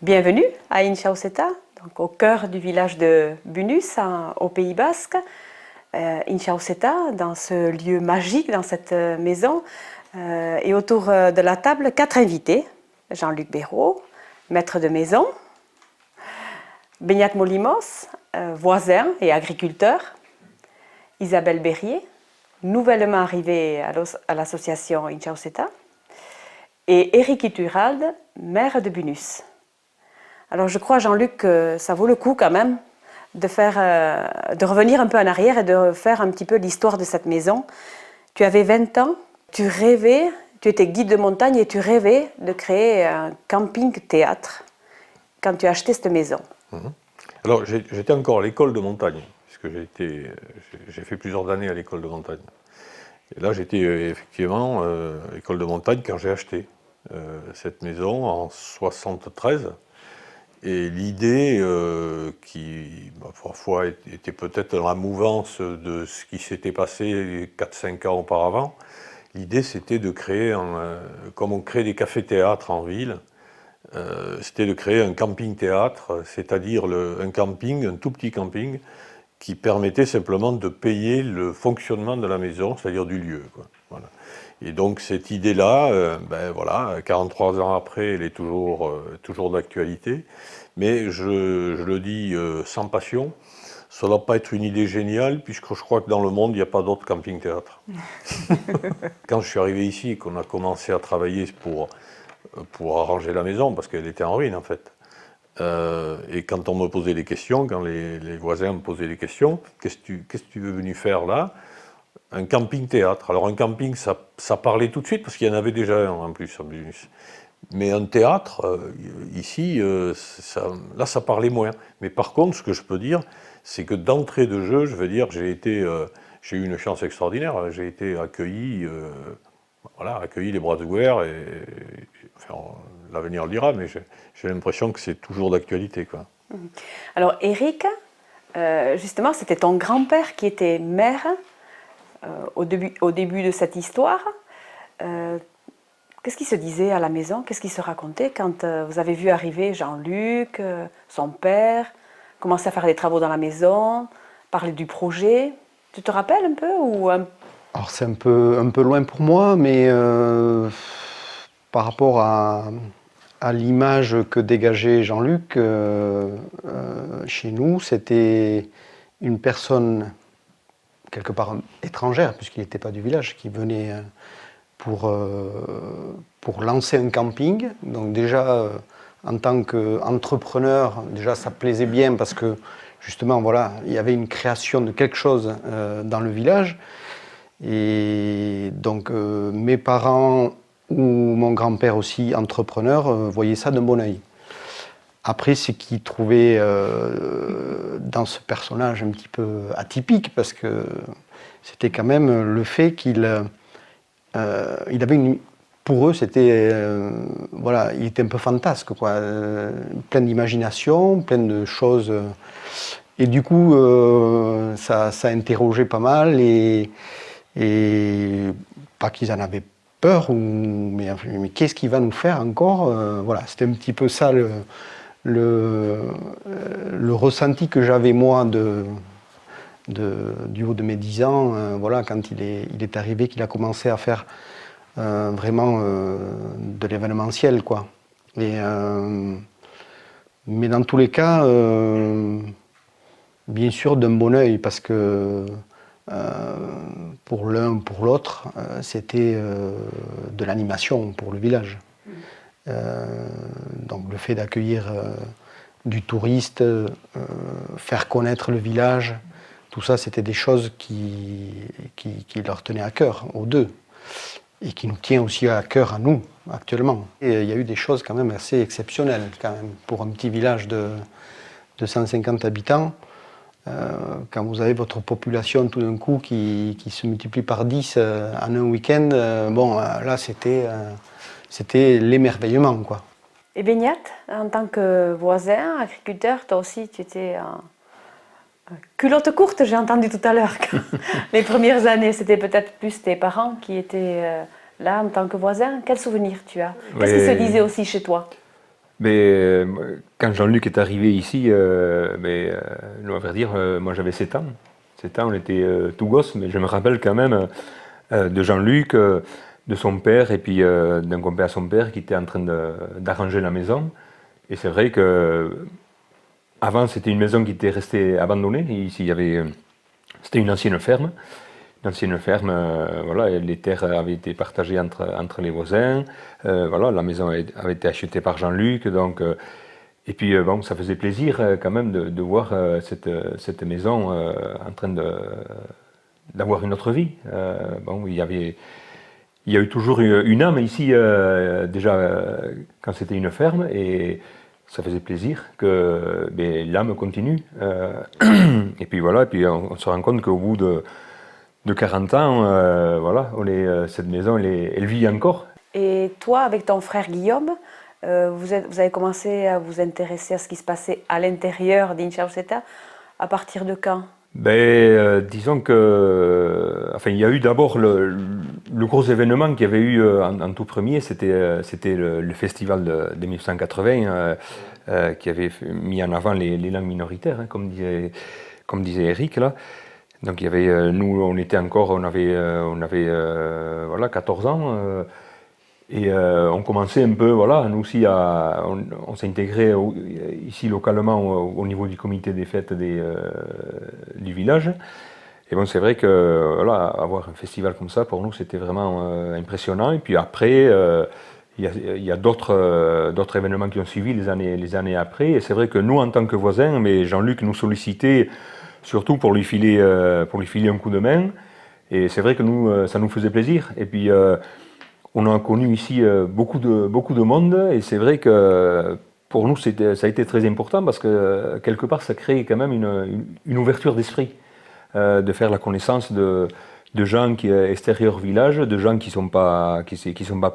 Bienvenue à Inchauseta, donc au cœur du village de Bunus, au Pays Basque. Inchauseta, dans ce lieu magique, dans cette maison, et autour de la table, 4 invités. Jean-Luc Béraud, maître de maison. Beñat Molimos, voisin et agriculteur. Isabelle Berrier, nouvellement arrivée à l'association Inchauseta. Et Éric Iturralde, maire de Bunus. Alors je crois, Jean-Luc, que ça vaut le coup quand même de revenir un peu en arrière et de faire un petit peu l'histoire de cette maison. Tu avais 20 ans, tu rêvais, tu étais guide de montagne et tu rêvais de créer un camping-théâtre quand tu as acheté cette maison. Alors j'étais encore à l'école de montagne, puisque j'ai fait plusieurs années à l'école de montagne. Et là j'étais effectivement à l'école de montagne quand j'ai acheté cette maison en 73. Et l'idée qui parfois était peut-être dans la mouvance de ce qui s'était passé 4-5 ans auparavant, l'idée c'était de créer, comme on crée des cafés-théâtres en ville, c'était de créer un camping-théâtre, c'est-à-dire un camping, un tout petit camping, qui permettait simplement de payer le fonctionnement de la maison, c'est-à-dire du lieu, quoi. Voilà. Et donc cette idée-là, 43 ans après, elle est toujours d'actualité. Mais je le dis sans passion, ça ne doit pas être une idée géniale, puisque je crois que dans le monde, il n'y a pas d'autre camping-théâtre. Quand je suis arrivé ici, qu'on a commencé à travailler pour arranger la maison, parce qu'elle était en ruine en fait, et quand on me posait des questions, quand les voisins me posaient des questions, qu'est-ce que tu veux venir faire là? Un camping-théâtre. Alors un camping, ça parlait tout de suite, parce qu'il y en avait déjà un en plus à Bunus. Mais un théâtre, ici, ça parlait moins. Mais par contre, ce que je peux dire, c'est que d'entrée de jeu, je veux dire, j'ai eu une chance extraordinaire. J'ai été accueilli, accueilli les bras ouverts, enfin, l'avenir le dira, mais j'ai l'impression que c'est toujours d'actualité, quoi. Alors Éric, justement, c'était ton grand-père qui était maire au début de cette histoire. Qu'est-ce qui se disait à la maison? Qu'est-ce qui se racontait quand vous avez vu arriver Jean-Luc, son père, commencer à faire des travaux dans la maison, parler du projet? Tu te rappelles un peu Alors c'est un peu loin pour moi, mais par rapport à l'image que dégageait Jean-Luc, chez nous, c'était une personne quelque part étrangère, puisqu'il n'était pas du village, qui venait pour lancer un camping. Donc déjà, en tant qu'entrepreneur, déjà ça plaisait bien parce que justement, voilà, il y avait une création de quelque chose dans le village. Et donc mes parents ou mon grand-père aussi, entrepreneur, voyaient ça d'un bon oeil. Après, ce qu'ils trouvaient dans ce personnage un petit peu atypique, parce que c'était quand même le fait qu'il avait pour eux, c'était il était un peu fantasque, quoi, plein d'imagination, plein de choses, et du coup, ça interrogeait pas mal, et pas qu'ils en avaient peur, mais qu'est-ce qu'il va nous faire encore, voilà, c'était un petit peu ça le ressenti que j'avais moi du haut de mes 10 ans, quand il est arrivé, qu'il a commencé à faire vraiment de l'événementiel, quoi. Mais dans tous les cas, bien sûr d'un bon oeil, parce que pour l'un, pour l'autre, c'était de l'animation pour le village. Donc le fait d'accueillir du touriste, faire connaître le village, tout ça, c'était des choses qui leur tenaient à cœur, aux deux, et qui nous tient aussi à cœur à nous, actuellement. Et il y a eu des choses quand même assez exceptionnelles, quand même, pour un petit village de 150 habitants. Quand vous avez votre population tout d'un coup qui se multiplie par 10 en un week-end, là c'était l'émerveillement, quoi. Et Beñat, en tant que voisin, agriculteur, toi aussi tu étais en culotte courte, j'ai entendu tout à l'heure. Les premières années, c'était peut-être plus tes parents qui étaient là en tant que voisins. Quel souvenir tu as? Qu'est-ce qui se disait aussi chez toi? Mais quand Jean-Luc est arrivé ici, nous, à vrai dire, moi j'avais 7 ans. 7 ans, on était tout gosse, mais je me rappelle quand même de Jean-Luc, de son père, et puis d'un compère à son père qui était en train d'arranger la maison. Et c'est vrai que avant, c'était une maison qui était restée abandonnée. Et ici, c'était une ancienne ferme. Une ancienne ferme, voilà, les terres avaient été partagées entre les voisins. Voilà, la maison avait été achetée par Jean-Luc. Donc, et puis, bon, ça faisait plaisir quand même de voir cette maison en train d'avoir une autre vie. Bon, il y a eu toujours une âme ici, déjà quand c'était une ferme, et ça faisait plaisir que l'âme continue. Et puis voilà, et puis on se rend compte qu'au bout de 40 ans, voilà, cette maison, elle vit encore. Et toi, avec ton frère Guillaume, vous avez commencé à vous intéresser à ce qui se passait à l'intérieur d'Inchauseta à partir de quand? Disons que, enfin, il y a eu d'abord le gros événement qu'il y avait eu en tout premier, c'était le festival de 1980 qui avait mis en avant les langues minoritaires, hein, comme disait Eric là. Donc il y avait, nous, on avait voilà 14 ans. Et on commençait un peu, voilà, nous aussi, on s'est intégré ici localement au niveau du comité des fêtes du village. Et bon, c'est vrai que voilà, avoir un festival comme ça, pour nous, c'était vraiment impressionnant. Et puis après, il y a d'autres événements qui ont suivi les années après. Et c'est vrai que nous, en tant que voisins, mais Jean-Luc nous sollicitait surtout pour lui filer un coup de main. Et c'est vrai que nous, ça nous faisait plaisir. Et puis, on a connu ici beaucoup de monde, et c'est vrai que pour nous, ça a été très important parce que quelque part, ça crée quand même une ouverture d'esprit, de faire la connaissance de gens qui sont extérieurs au village, de gens qui sont pas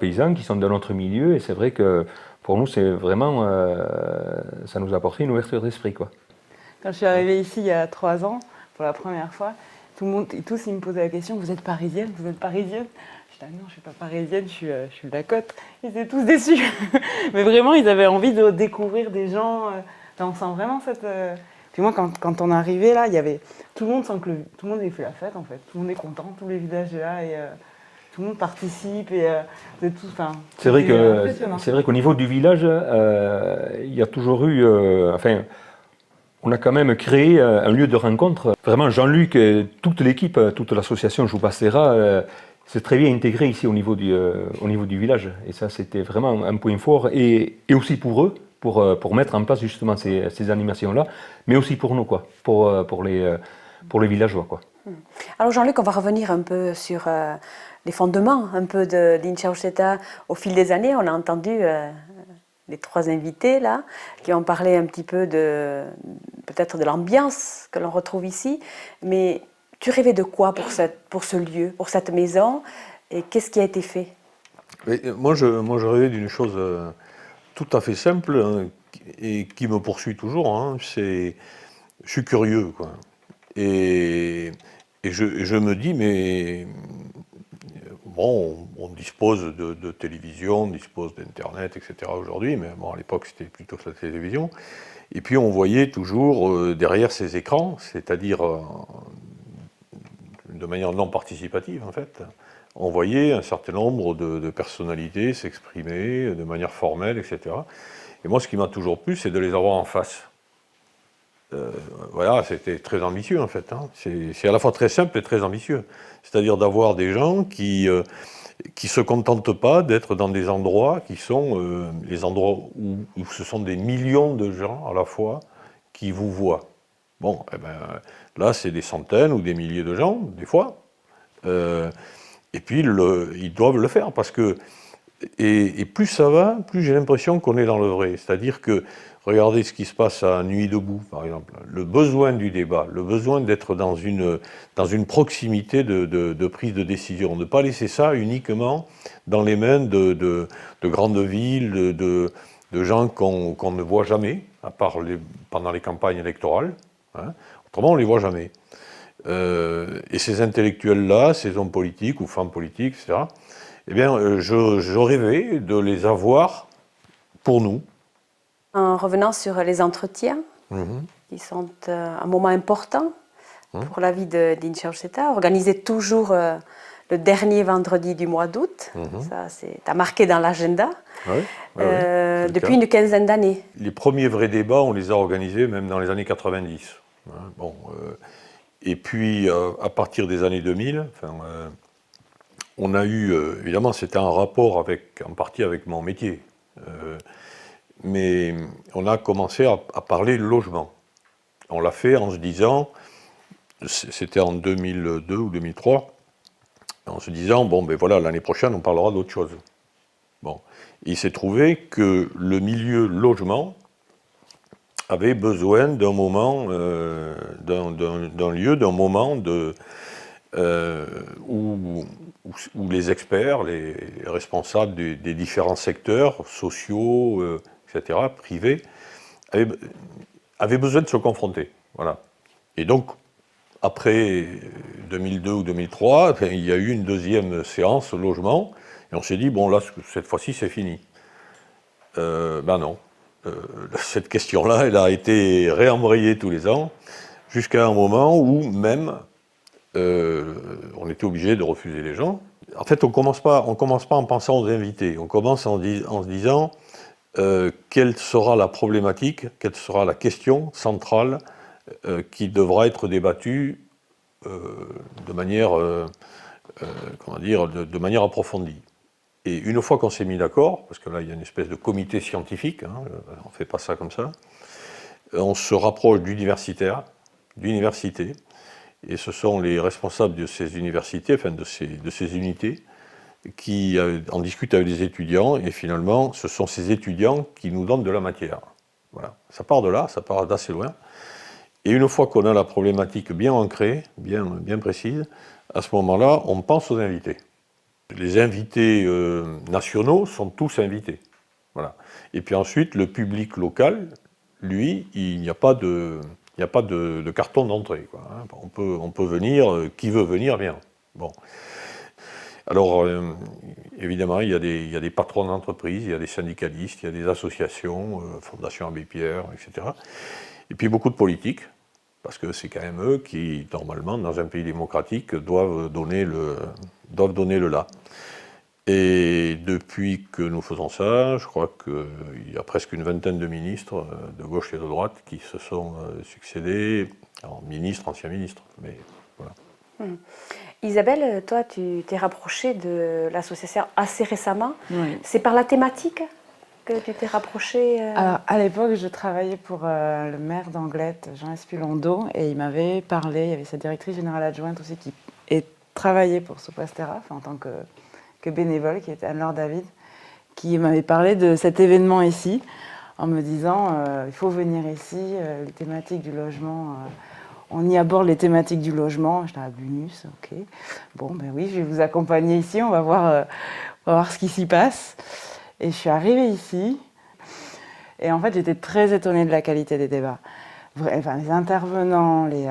paysans, qui sont de notre milieu, et c'est vrai que pour nous, c'est vraiment, ça nous a apporté une ouverture d'esprit, quoi. Quand je suis arrivée ici il y a 3 ans, pour la première fois, tous ils me posaient la question, vous êtes parisienne? Vous êtes parisienne? Je dis, non, je ne suis pas parisienne, je suis de la côte. Ils étaient tous déçus. Mais vraiment, ils avaient envie de découvrir des gens. On sent vraiment cette... Puis moi, quand on est arrivé là, il y avait... Tout le monde sent que tout le monde a fait la fête, en fait. Tout le monde est content, tous les villages sont là, et tout le monde participe. Et tout, c'est vrai qu'au niveau du village, il y a toujours eu... on a quand même créé un lieu de rencontre. Vraiment, Jean-Luc et toute l'équipe, toute l'association Joupastera, c'est très bien intégré ici au niveau du village. Et ça, c'était vraiment un point fort. Et aussi pour eux, pour mettre en place justement ces animations-là, mais aussi pour nous, quoi, pour les villageois, quoi. Alors Jean-Luc, on va revenir un peu sur les fondements un peu d'Inchauseta. Au fil des années, on a entendu les 3 invités là, qui ont parlé un petit peu peut-être de l'ambiance que l'on retrouve ici, mais tu rêvais de quoi pour ce lieu, pour cette maison, et qu'est-ce qui a été fait? Moi, je rêvais d'une chose tout à fait simple, hein, et qui me poursuit toujours. Hein, je suis curieux, quoi. Et je me dis, mais bon, on dispose de télévision, on dispose d'Internet, etc. aujourd'hui, mais bon, à l'époque, c'était plutôt la télévision. Et puis, on voyait toujours derrière ces écrans, c'est-à-dire de manière non participative, en fait, on voyait un certain nombre de personnalités s'exprimer de manière formelle, etc. Et moi, ce qui m'a toujours plu, c'est de les avoir en face. Voilà, c'était très ambitieux, en fait. Hein. C'est à la fois très simple et très ambitieux. C'est-à-dire d'avoir des gens qui se contentent pas d'être dans des endroits qui sont les endroits où ce sont des millions de gens à la fois qui vous voient. Bon, eh ben, là, c'est des centaines ou des milliers de gens, des fois. Et puis, ils doivent le faire parce que... Et plus ça va, plus j'ai l'impression qu'on est dans le vrai. C'est-à-dire que, regardez ce qui se passe à Nuit debout, par exemple. Le besoin du débat, le besoin d'être dans une proximité de prise de décision. De ne pas laisser ça uniquement dans les mains de grandes villes, de gens qu'on ne voit jamais, à part pendant les campagnes électorales. Hein. Autrement, on ne les voit jamais. Et ces intellectuels-là, ces hommes politiques ou femmes politiques, etc., eh bien, je rêvais de les avoir pour nous, En revenant sur les entretiens, qui sont un moment important pour la vie d'Inchauseta, organisé toujours le dernier vendredi du mois d'août. Ça, c'est marqué dans l'agenda depuis une quinzaine d'années. Les premiers vrais débats, on les a organisés même dans les années 90. Bon, et puis, à partir des années 2000, on a eu, évidemment, c'était un rapport en partie avec mon métier, mais on a commencé à parler logement. On l'a fait en se disant, c'était en 2002 ou 2003, en se disant, bon, ben voilà, l'année prochaine, on parlera d'autre chose. Bon. Il s'est trouvé que le milieu logement avait besoin d'un moment, d'un lieu, d'un moment où les experts, les responsables des différents secteurs sociaux, etc., privés, avaient besoin de se confronter. Voilà. Et donc, après 2002 ou 2003, il y a eu une deuxième séance logement, et on s'est dit, bon là, cette fois-ci, c'est fini. Ben non. Cette question-là, elle a été réembrayée tous les ans, jusqu'à un moment où même on était obligé de refuser les gens. En fait, on commence pas en pensant aux invités, on commence en se disant quelle sera la problématique, quelle sera la question centrale qui devra être débattue de manière approfondie. Et une fois qu'on s'est mis d'accord, parce que là il y a une espèce de comité scientifique, on ne fait pas ça comme ça, on se rapproche d'universités, et ce sont les responsables de ces universités, enfin de ces unités, qui en discutent avec les étudiants, et finalement ce sont ces étudiants qui nous donnent de la matière. Voilà. Ça part de là, ça part d'assez loin. Et une fois qu'on a la problématique bien ancrée, bien précise, à ce moment-là, on pense aux invités. Les invités nationaux sont tous invités. Voilà. Et puis ensuite, le public local, lui, il n'y a pas de carton d'entrée, quoi, hein. On peut venir, qui veut venir, vient. Bon. Alors, évidemment, il y a des patrons d'entreprise, il y a des syndicalistes, il y a des associations, Fondation Abbé Pierre, etc. Et puis beaucoup de politiques, parce que c'est quand même eux qui, normalement, dans un pays démocratique, doivent donner le là. Et depuis que nous faisons ça, je crois qu'il y a presque une vingtaine de ministres, de gauche et de droite, qui se sont succédés, en ministres, anciens ministres, mais voilà. Isabelle, toi, tu t'es rapprochée de l'association assez récemment. Oui. C'est par la thématique que tu t'es rapprochée Alors, à l'époque, je travaillais pour le maire d'Anglette, Jean Espulondo, et il m'avait parlé, il y avait sa directrice générale adjointe aussi qui travaillait pour Sopastera, en tant que bénévole, qui était Anne-Laure David, qui m'avait parlé de cet événement ici, en me disant il faut venir ici, les thématiques du logement, on y aborde les thématiques du logement. J'étais à Bunus, ok. Bon, ben oui, je vais vous accompagner ici, on va voir ce qui s'y passe. Et je suis arrivée ici, et en fait, j'étais très étonnée de la qualité des débats. Enfin, les intervenants, les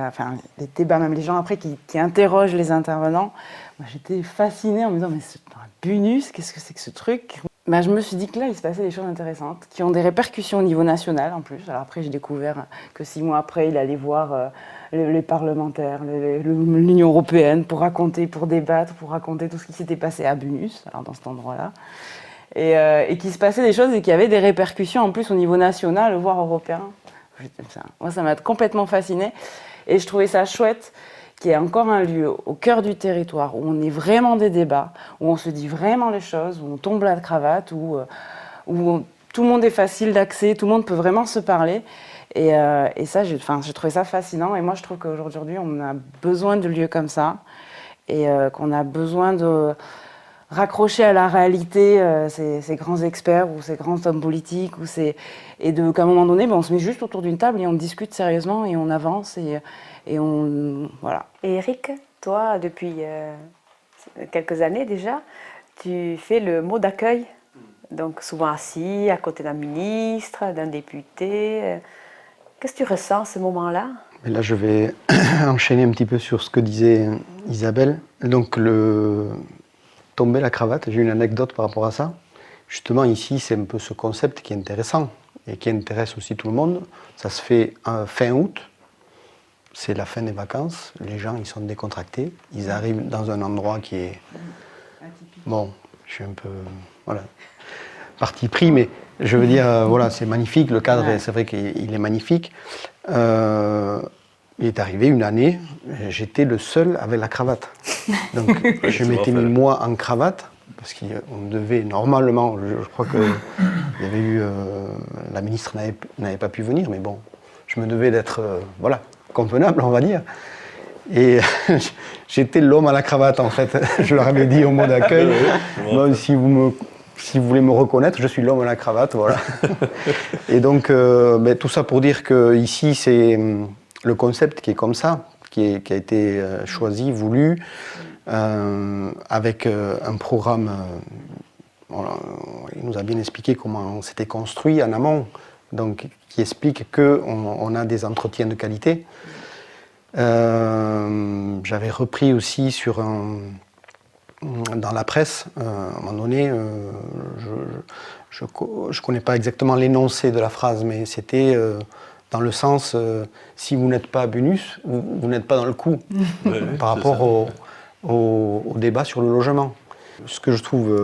débats, même les gens après qui interrogent les intervenants, moi, j'étais fascinée en me disant, mais c'est un Bunus, qu'est-ce que c'est que ce truc ? Ben, je me suis dit que là, il se passait des choses intéressantes, qui ont des répercussions au niveau national en plus. Alors après, j'ai découvert que 6 mois après, il allait voir les parlementaires, l'Union européenne, pour raconter, pour débattre, pour raconter tout ce qui s'était passé à Bunus, alors dans cet endroit-là. Et qu'il se passait des choses et qu'il y avait des répercussions en plus au niveau national, voire européen. Moi, ça m'a complètement fascinée. Et je trouvais ça chouette qu'il y ait encore un lieu au cœur du territoire où on ait vraiment des débats, où on se dit vraiment les choses, où on tombe la cravate, où tout le monde est facile d'accès, tout le monde peut vraiment se parler. Et ça, j'ai trouvé ça fascinant. Et moi, je trouve qu'aujourd'hui, on a besoin de lieux comme ça et qu'on a besoin de raccrocher à la réalité ces grands experts ou ces grands hommes politiques et qu'à un moment donné, on se met juste autour d'une table et on discute sérieusement et on avance et on voilà. Et Eric, toi, depuis quelques années déjà, tu fais le mot d'accueil, donc souvent assis à côté d'un ministre, d'un député. Qu'est-ce que tu ressens à ce moment-là ? Et là, je vais enchaîner un petit peu sur ce que disait Isabelle. Donc, tomber la cravate, j'ai une anecdote par rapport à ça. Justement, ici, c'est un peu ce concept qui est intéressant. et qui intéresse aussi tout le monde. Ça se fait fin août, c'est la fin des vacances, les gens ils sont décontractés, ils arrivent dans un endroit qui est... Bon, je suis un peu... Voilà, parti pris, mais je veux dire, voilà, c'est magnifique, le cadre, c'est vrai qu'il est magnifique. Il est arrivé une année, j'étais le seul avec la cravate. Donc je m'étais mis moi en cravate, parce qu'on devait normalement, je crois qu'il y avait eu, la ministre n'avait pas pu venir, mais bon, je me devais d'être, voilà, convenable, on va dire. Et j'étais l'homme à la cravate, en fait. Je leur avais dit au mot d'accueil, bon, si vous voulez me reconnaître, je suis l'homme à la cravate, voilà. Et donc, tout ça pour dire qu'ici, c'est le concept qui est comme ça, qui a été choisi, voulu, avec un programme. Il nous a bien expliqué comment c'était construit en amont, donc qui explique qu'on a des entretiens de qualité. J'avais repris aussi dans la presse, à un moment donné, je ne connais pas exactement l'énoncé de la phrase, mais c'était dans le sens, si vous n'êtes pas à Bunus, vous n'êtes pas dans le coup, par rapport au débat sur le logement. Ce que je trouve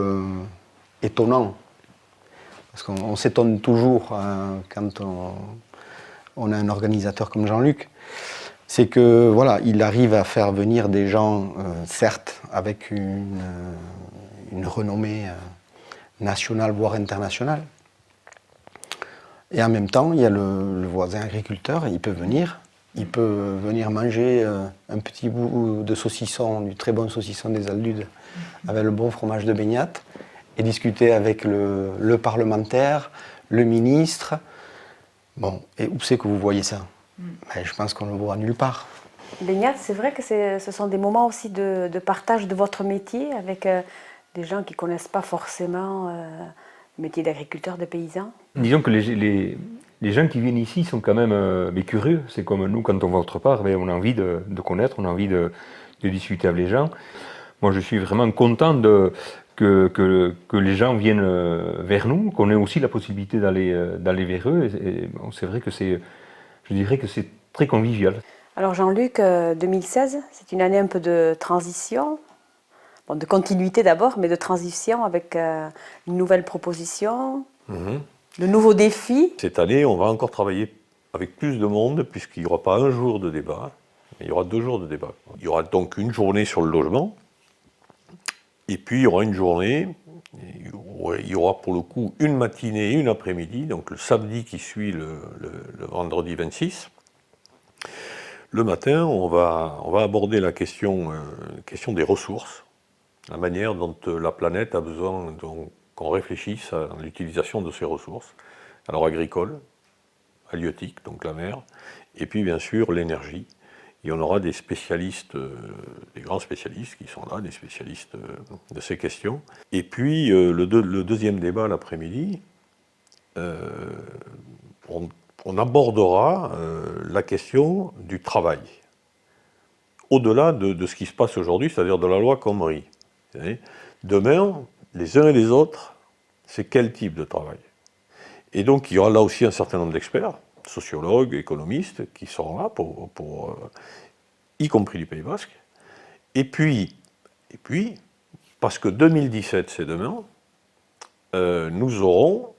étonnant, parce qu'on s'étonne toujours quand on a un organisateur comme Jean-Luc, c'est que voilà, il arrive à faire venir des gens, certes, avec une renommée nationale, voire internationale. Et en même temps, il y a le voisin agriculteur, il peut venir manger un petit bout de saucisson, du très bon saucisson des Aldudes, avec le bon fromage de baignat, et discuter avec le parlementaire, le ministre. Bon, et où c'est que vous voyez ça ? Ben, je pense qu'on ne le voit nulle part. Baignade, c'est vrai que ce sont des moments aussi de partage de votre métier avec des gens qui ne connaissent pas forcément le métier d'agriculteur, de paysan. Disons que les gens qui viennent ici sont quand même curieux. C'est comme nous, quand on va autre part, on a envie de connaître, on a envie de discuter avec les gens. Moi, je suis vraiment content que les gens viennent vers nous, qu'on ait aussi la possibilité d'aller vers eux. Et c'est vrai que je dirais que c'est très convivial. Alors Jean-Luc, 2016, c'est une année un peu de transition, bon, de continuité d'abord, mais de transition avec une nouvelle proposition, de nouveaux défis. Cette année, on va encore travailler avec plus de monde, puisqu'il n'y aura pas un jour de débat, mais il y aura 2 jours de débat. Il y aura donc une journée sur le logement, et puis il y aura une journée, il y aura pour le coup une matinée et une après-midi, donc le samedi qui suit le vendredi 26. Le matin, on va aborder la question des ressources, la manière dont la planète a besoin qu'on réfléchisse à l'utilisation de ces ressources, alors agricoles, halieutiques, donc la mer, et puis bien sûr l'énergie. Et on aura des spécialistes, des grands spécialistes qui sont là, des spécialistes de ces questions. Et puis le deuxième débat l'après-midi, on abordera la question du travail, au-delà de ce qui se passe aujourd'hui, c'est-à-dire de la loi Khomri. Demain, les uns et les autres, c'est quel type de travail? Et donc il y aura là aussi un certain nombre d'experts, sociologues, économistes, qui seront là, y compris du Pays Basque. Et puis, parce que 2017 c'est demain, nous aurons,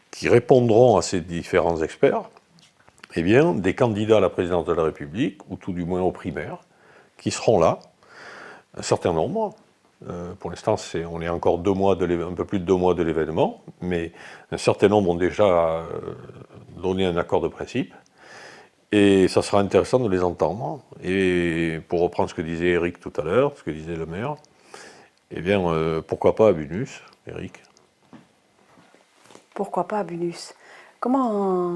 qui répondront à ces différents experts, eh bien, des candidats à la présidence de la République, ou tout du moins aux primaires, qui seront là, un certain nombre. Pour l'instant, on est encore un peu plus de 2 mois de l'événement, mais un certain nombre ont déjà donné un accord de principe. Et ça sera intéressant de les entendre. Et pour reprendre ce que disait Eric tout à l'heure, ce que disait le maire, eh bien, pourquoi pas à Bunus, Eric? Pourquoi pas à Bunus? Comment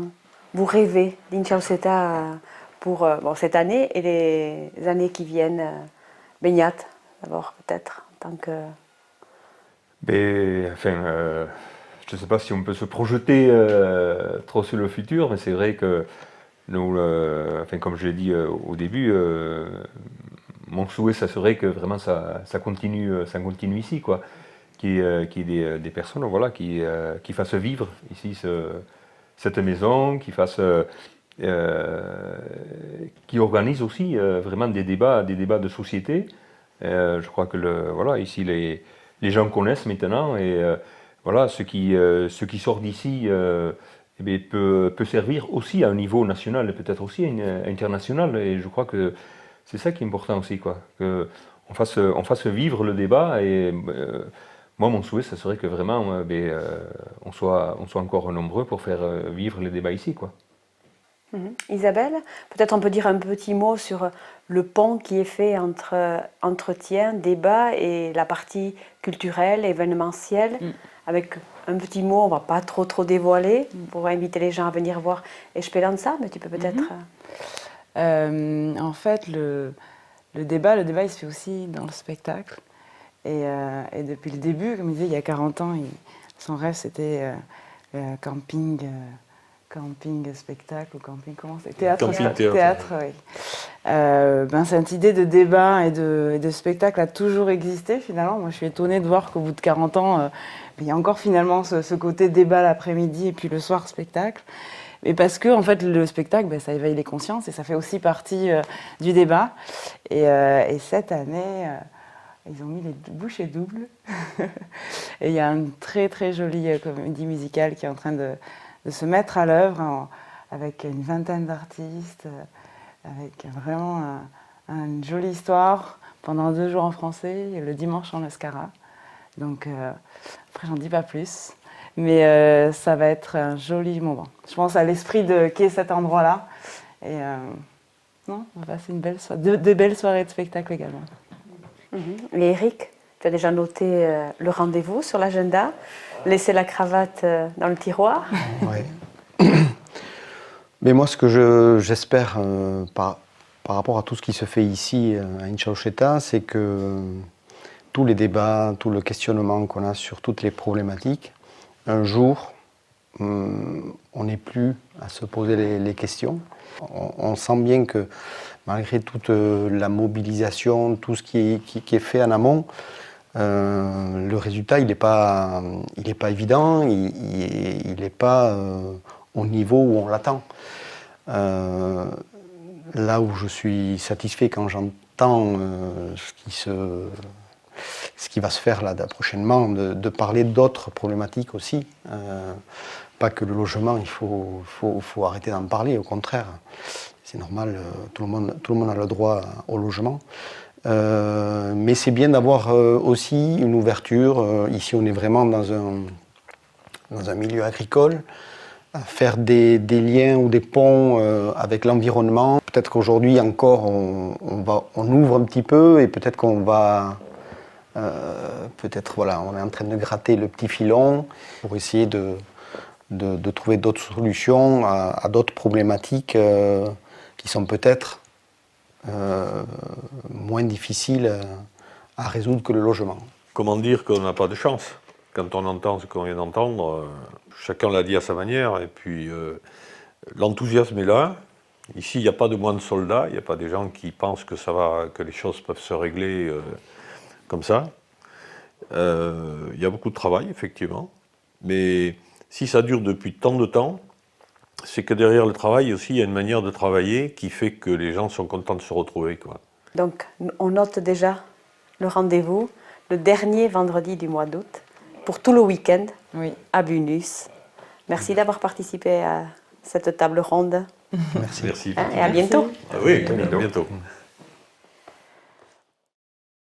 vous rêvez d'Inchauseta pour cette année et les années qui viennent? Baignat, d'abord, peut-être, en tant que... Je ne sais pas si on peut se projeter trop sur le futur, mais c'est vrai que nous, comme je l'ai dit au début, mon souhait, ça serait que vraiment ça continue ici, quoi. qu'il y ait des personnes voilà, qui fassent vivre ici cette maison, qui organisent aussi vraiment des débats de société. Je crois que voilà, ici les gens connaissent maintenant et voilà, ce qui sort d'ici eh bien, peut servir aussi à un niveau national et peut-être aussi international. Et je crois que c'est ça qui est important aussi, quoi, qu'on fasse vivre le débat. Et moi, mon souhait, ce serait que vraiment on soit encore nombreux pour faire vivre les débats ici, quoi. Isabelle, peut-être on peut dire un petit mot sur le pont qui est fait entre entretien, débat et la partie culturelle, événementielle, avec un petit mot, on ne va pas trop dévoiler, pour inviter les gens à venir voir Esperanza, mais tu peux peut-être... En fait, le débat, il se fait aussi dans le spectacle. Et depuis le début, comme il disait, il y a 40 ans, son rêve c'était camping spectacle ou camping, comment c'est ? Théâtre. Oui. Cette idée de débat et de spectacle a toujours existé finalement. Moi je suis étonnée de voir qu'au bout de 40 ans, il y a encore finalement ce côté débat l'après-midi et puis le soir spectacle. Mais parce que en fait, le spectacle, ça éveille les consciences et ça fait aussi partie du débat. Et cette année, ils ont mis les bouchées doubles. Et il y a une très très jolie comédie musicale qui est en train de se mettre à l'œuvre avec une vingtaine d'artistes, avec vraiment une jolie histoire pendant 2 jours en français et le dimanche en Lascara. Donc après, j'en dis pas plus. Mais ça va être un joli moment. Je pense à l'esprit qu'est cet endroit-là. Et non, on va passer de belles soirées de spectacle également. Et Eric, tu as déjà noté le rendez-vous sur l'agenda, laisser la cravate dans le tiroir. Ouais. Mais moi, ce que j'espère par rapport à tout ce qui se fait ici à Inchalcheta, c'est que tous les débats, tout le questionnement qu'on a sur toutes les problématiques, un jour, on n'est plus à se poser les questions. On sent bien que malgré toute la mobilisation, tout ce qui est fait en amont, le résultat, il n'est pas évident, il n'est pas au niveau où on l'attend. Là où je suis satisfait quand j'entends ce qui va se faire là prochainement, de parler d'autres problématiques aussi. Pas que le logement, il faut arrêter d'en parler, au contraire. C'est normal, tout le monde a le droit au logement. Mais c'est bien d'avoir aussi une ouverture. Ici, on est vraiment dans un milieu agricole. Faire des liens ou des ponts avec l'environnement. Peut-être qu'aujourd'hui encore, on ouvre un petit peu et peut-être qu'on va... voilà, on est en train de gratter le petit filon pour essayer de trouver d'autres solutions à d'autres problématiques qui sont peut-être moins difficiles à résoudre que le logement. Comment dire qu'on n'a pas de chance ? Quand on entend ce qu'on vient d'entendre, chacun l'a dit à sa manière, et puis l'enthousiasme est là. Ici, il n'y a pas de moines soldats, il n'y a pas des gens qui pensent que les choses peuvent se régler comme ça. Il y a beaucoup de travail, effectivement, mais si ça dure depuis tant de temps, c'est que derrière le travail aussi, il y a une manière de travailler qui fait que les gens sont contents de se retrouver, quoi. Donc, on note déjà le rendez-vous, le dernier vendredi du mois d'août, pour tout le week-end, à Bunus. Merci d'avoir participé à cette table ronde. Merci. Merci. Et à bientôt. Ah oui, à bientôt.